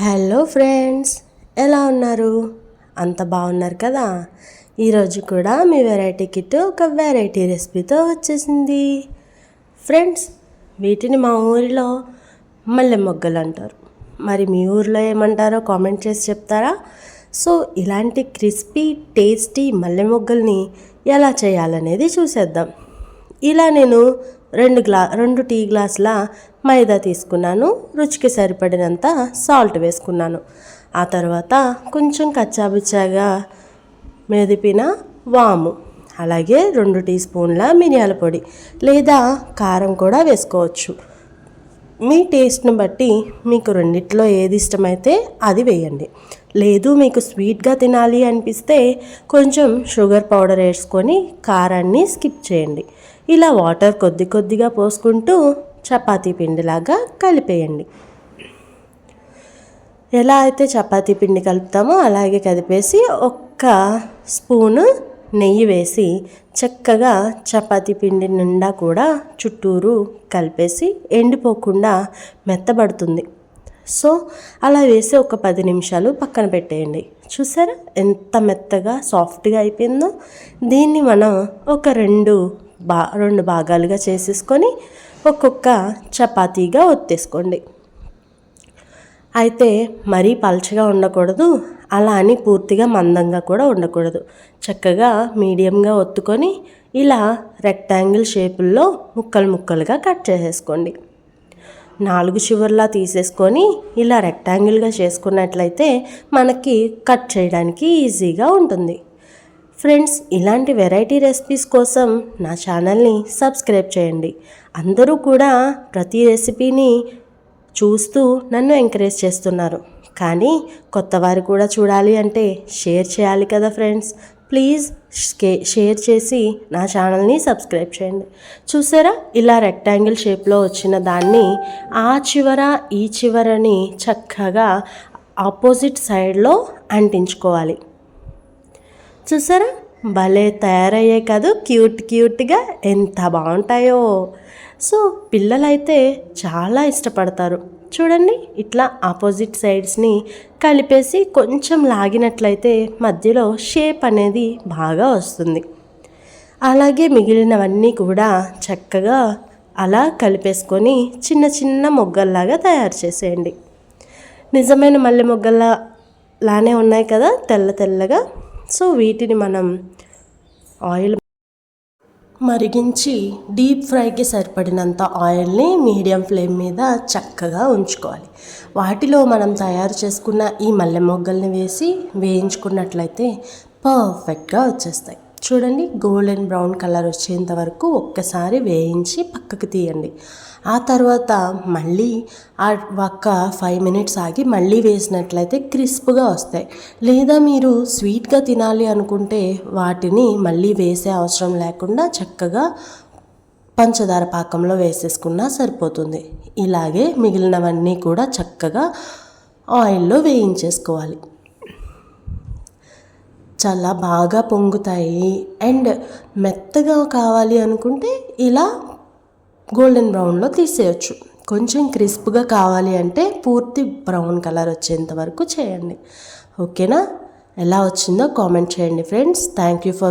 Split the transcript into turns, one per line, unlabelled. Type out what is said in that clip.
Hello friends, ఎలా ఉన్నారు? అంత బాగున్నారు కదా? ఈరోజు కూడా మీ వెరైటీ కిట్ ఒక వెరైటీ రెసిపీతో వచ్చేసింది ఫ్రెండ్స్. వీటిని మా ఊరిలో మల్లె మొగ్గలు అంటారు. మరి మీ ఊరిలో ఏమంటారో కామెంట్ చేసి చెప్తారా? సో ఇలాంటి క్రిస్పీ టేస్టీ మల్లె మొగ్గల్ని ఎలా చేయాలనేది చూసేద్దాం. ఇలా నేను రెండు టీ గ్లాసుల మైదా తీసుకున్నాను. రుచికి సరిపడినంత సాల్ట్ వేసుకున్నాను. ఆ తర్వాత కొంచెం కచ్చాబిచ్చాగా మెదిపిన వాము, అలాగే 2 టీ స్పూన్ల మిరియాల పొడి లేదా కారం కూడా వేసుకోవచ్చు. మీ టేస్ట్ని బట్టి మీకు రెండిట్లో ఏది ఇష్టమైతే అది వేయండి. లేదు మీకు స్వీట్గా తినాలి అనిపిస్తే కొంచెం షుగర్ పౌడర్ వేసుకొని కారాన్ని స్కిప్ చేయండి. ఇలా వాటర్ కొద్ది కొద్దిగా పోసుకుంటూ చపాతీ పిండిలాగా కలిపేయండి. ఎలా అయితే చపాతీ పిండి కలుపుతామో అలాగే కలిపేసి 1 స్పూను నెయ్యి వేసి చక్కగా చపాతీ పిండి నిండా కూడా చుట్టూరు కలిపేసి ఎండిపోకుండా మెత్తబడుతుంది. సో అలా వేసి ఒక 10 నిమిషాలు పక్కన పెట్టేయండి. చూసారా ఎంత మెత్తగా సాఫ్ట్గా అయిపోయిందో. దీన్ని మనం ఒక రెండు భాగాలుగా చేసేసుకొని ఒక్కొక్క చపాతీగా ఒత్తేసుకోండి. అయితే మరీ పల్చగా ఉండకూడదు, అలా అని పూర్తిగా మందంగా కూడా ఉండకూడదు. చక్కగా మీడియంగా ఒత్తుకొని ఇలా రెక్టాంగిల్ షేపుల్లో ముక్కలు ముక్కలుగా కట్ చేసేసుకోండి. 4 చివర్లా తీసేసుకొని ఇలా రెక్టాంగిల్గా చేసుకున్నట్లయితే మనకి కట్ చేయడానికి ఈజీగా ఉంటుంది. ఫ్రెండ్స్, ఇలాంటి వెరైటీ రెసిపీస్ కోసం నా ఛానల్ని సబ్స్క్రైబ్ చేయండి. అందరూ కూడా ప్రతి రెసిపీని చూస్తూ నన్ను ఎంకరేజ్ చేస్తున్నారు. కానీ కొత్త వారు కూడా చూడాలి అంటే షేర్ చేయాలి కదా ఫ్రెండ్స్. ప్లీజ్ షేర్ చేసి నా ఛానల్ని సబ్స్క్రైబ్ చేయండి. చూసారా ఇలా రెక్టాంగిల్ షేప్లో వచ్చిన దాన్ని ఆ చివర ఈ చివరని చక్కగా ఆపోజిట్ సైడ్లో అంటించుకోవాలి. చూసారా భలే తయారయ్యాయి కాదు, క్యూట్గా ఎంత బాగుంటాయో. సో పిల్లలైతే చాలా ఇష్టపడతారు. చూడండి ఇట్లా ఆపోజిట్ సైడ్స్ని కలిపేసి కొంచెం లాగినట్లయితే మధ్యలో షేప్ అనేది బాగా వస్తుంది. అలాగే మిగిలినవన్నీ కూడా చక్కగా అలా కలిపేసుకొని చిన్న చిన్న మొగ్గల్లాగా తయారు చేసేయండి. నిజమైన మల్లె మొగ్గల్లానే ఉన్నాయి కదా, తెల్లగా. సో వీటిని మనం ఆయిల్ మరిగించి డీప్ ఫ్రైకి సరిపడినంత ఆయిల్ని మీడియం ఫ్లేమ్ మీద చక్కగా ఉంచుకోవాలి. వాటిలో మనం తయారు చేసుకున్న ఈ మల్లె మొగ్గల్ని వేసి వేయించుకున్నట్లయితే పర్ఫెక్ట్గా వచ్చేస్తాయి. చూడండి గోల్డెన్ బ్రౌన్ కలర్ వచ్చేంత వరకు ఒక్కసారి వేయించి పక్కకు తీయండి. ఆ తర్వాత మళ్ళీ ఒక 5 మినిట్స్ ఆగి మళ్ళీ వేసినట్లయితే క్రిస్ప్గా వస్తాయి. లేదా మీరు స్వీట్గా తినాలి అనుకుంటే వాటిని మళ్ళీ వేసే అవసరం లేకుండా చక్కగా పంచదార పాకంలో వేసేసుకున్నా సరిపోతుంది. ఇలాగే మిగిలినవన్నీ కూడా చక్కగా ఆయిల్లో వేయించేసుకోవాలి. చాలా బాగా పొంగుతాయి. అండ్ మెత్తగా కావాలి అనుకుంటే ఇలా గోల్డెన్ బ్రౌన్లో తీసేయచ్చు. కొంచెం క్రిస్ప్గా కావాలి అంటే పూర్తి బ్రౌన్ కలర్ వచ్చేంత వరకు చేయండి. ఓకేనా? ఎలా వచ్చిందో కామెంట్ చేయండి ఫ్రెండ్స్. Thank you for